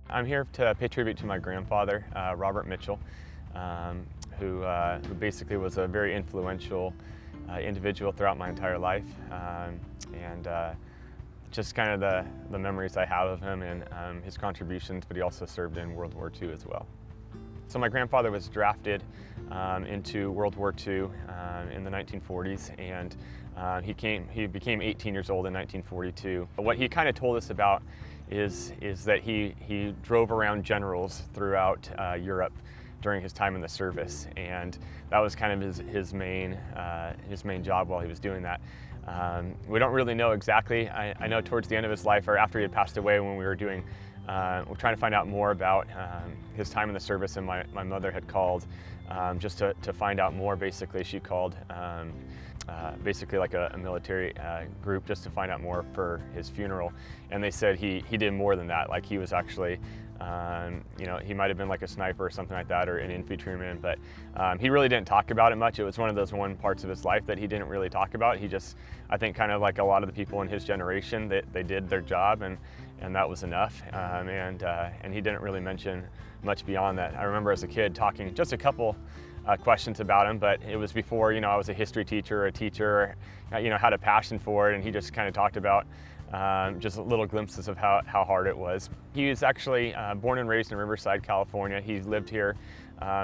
I'm here to pay tribute to my grandfather, Robert Mitchell, who basically was a very influential individual throughout my entire life, and just kind of the memories I have of him and his contributions, but he also served in World War II as well. So my grandfather was drafted into World War II in the 1940s, and he became 18 years old in 1942. What he kind of told us about is that he drove around generals throughout Europe during his time in the service, and that was kind of his main job while he was doing that. We don't really know exactly. I know towards the end of his life, or after he had passed away, when we're trying to find out more about his time in the service, and my mother had called just to find out more. Basically, she called basically like a military group just to find out more for his funeral, and they said he did more than that. Like, he was actually he might have been like a sniper or something like that, or an infantryman, but he really didn't talk about it much. It was one of those parts of his life that he didn't really talk about. He just, I think, kind of like a lot of the people in his generation, they did their job, and that was enough. And he didn't really mention much beyond that. I remember as a kid talking just a couple questions about him, but it was before, I was a history teacher, a teacher, had a passion for it, and he just kind of talked about just little glimpses of how hard it was. He was actually born and raised in Riverside, California. He lived here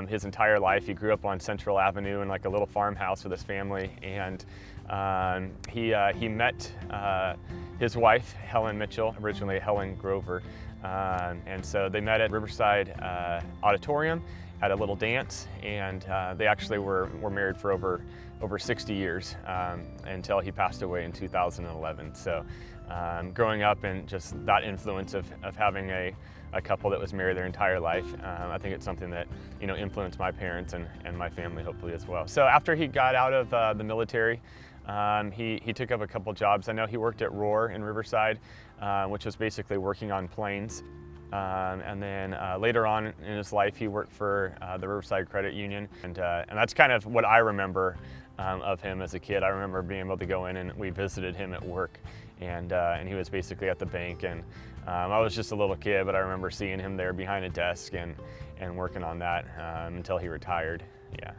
his entire life. He grew up on Central Avenue in like a little farmhouse with his family, and he met his wife, Helen Mitchell, originally Helen Grover, and so they met at Riverside Auditorium at a little dance, and they actually were married for over 60 years until he passed away in 2011. So growing up and just that influence of having a couple that was married their entire life, I think it's something that influenced my parents and my family hopefully as well. So after he got out of the military, he took up a couple jobs. I know he worked at Roar in Riverside, which was basically working on planes. And then later on in his life, he worked for the Riverside Credit Union, and that's kind of what I remember of him as a kid. I remember being able to go in, and we visited him at work, and he was basically at the bank, and I was just a little kid, but I remember seeing him there behind a desk and working on that until he retired. Yeah.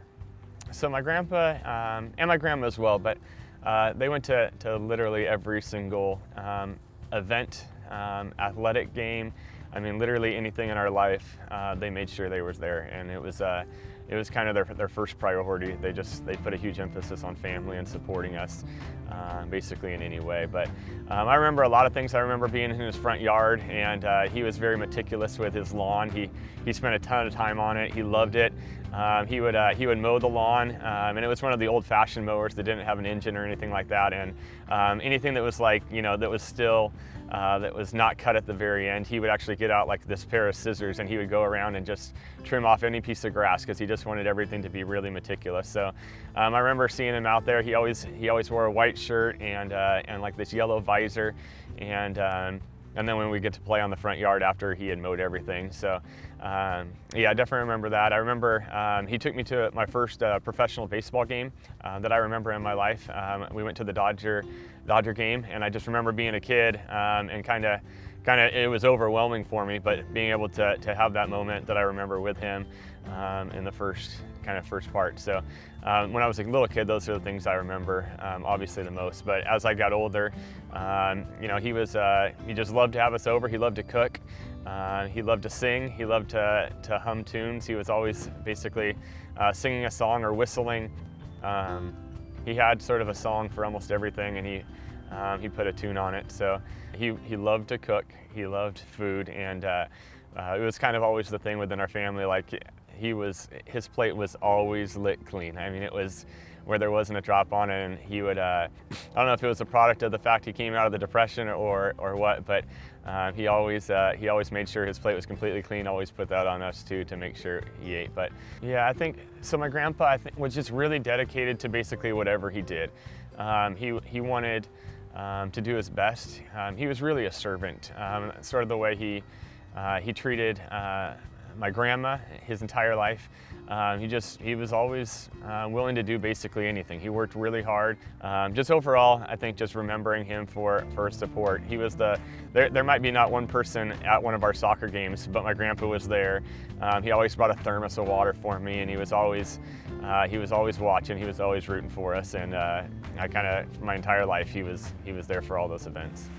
So my grandpa and my grandma as well, but they went to literally every single event, athletic game. I mean, literally anything in our life, they made sure they was there, and it was kind of their first priority. They put a huge emphasis on family and supporting us, basically in any way. But I remember a lot of things. I remember being in his front yard, and he was very meticulous with his lawn. He spent a ton of time on it. He loved it. He would mow the lawn, and it was one of the old-fashioned mowers that didn't have an engine or anything like that. And anything that was like, that was still that was not cut at the very end, he would actually get out like this pair of scissors, and he would go around and just trim off any piece of grass because he just wanted everything to be really meticulous. So I remember seeing him out there. He always wore a white shirt and like this yellow visor, and then when we get to play on the front yard after he had mowed everything. So yeah, I definitely remember that. I remember he took me to my first professional baseball game that I remember in my life. We went to the Dodger game, and I just remember being a kid and kind of it was overwhelming for me, but being able to have that moment that I remember with him in the first part. So when I was a little kid, those are the things I remember obviously the most. But as I got older, he just loved to have us over. He loved to cook. He loved to sing. He loved to hum tunes. He was always basically singing a song or whistling. He had sort of a song for almost everything, and he put a tune on it. So he loved to cook. He loved food, and it was kind of always the thing within our family. Like, his plate was always lit clean. I mean, it was where there wasn't a drop on it, and he would, I don't know if it was a product of the fact he came out of the Depression or what, but he always made sure his plate was completely clean, always put that on us too to make sure he ate. But yeah, I think, so my grandpa, was just really dedicated to basically whatever he did. He wanted to do his best. He was really a servant, sort of the way he treated my grandma his entire life. He was always willing to do basically anything. He worked really hard. Just overall, I think just remembering him for support. He was there might be not one person at one of our soccer games, but my grandpa was there. He always brought a thermos of water for me, and he was always watching. He was always rooting for us, and I kind of, my entire life, he was there for all those events.